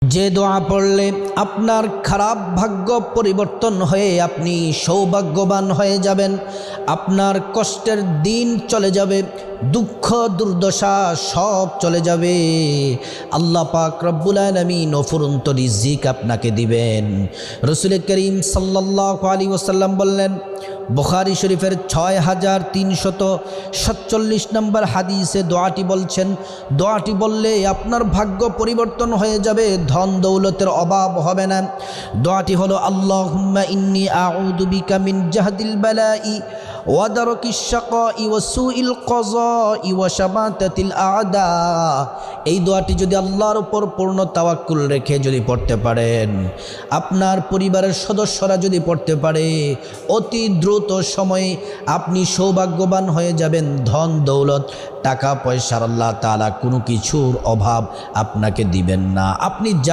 যে দোয়া পড়লে আপনার খারাপ ভাগ্য পরিবর্তন হয়ে আপনি সৌভাগ্যবান হয়ে যাবেন, আপনার কষ্টের দিন চলে যাবে, দুঃখ দুর্দশা সব চলে যাবে। আল্লাহ পাক রব্বুল আলামিন অফুরন্ত রিজিক আপনাকে দিবেন। রাসূল করিম সাল্লাল্লাহু আলাইহি ওয়াসাল্লাম বললেন, বুখারী শরীফের 6347 নম্বর হাদিসে দোয়াটি বলছেন, দোয়াটি বললে আপনার ভাগ্য পরিবর্তন হয়ে যাবে, ধন দৌলতের অভাব হবে না। দোয়াটি হলো আল্লাহুম্মা ইন্নী আউযু বিকা মিন জাহদিল বালাই ওয়া দারকিশ শাকাই ওয়া সুইল কাযাই ওয়া শামাতাতিল আ'দা। এই দোয়াটি যদি আল্লাহর উপর পূর্ণ তাওয়াক্কুল রেখে যদি পড়তে পারেন, আপনার পরিবারের সদস্যরা যদি পড়তে পারে, অতি দ্রুত সময়ে আপনি সৌভাগ্যবান হয়ে যাবেন। ধন দৌলত টাকা পয়সার আল্লাহ তাআলা কোনো কিছুর অভাব আপনাকে দিবেন না। আপনি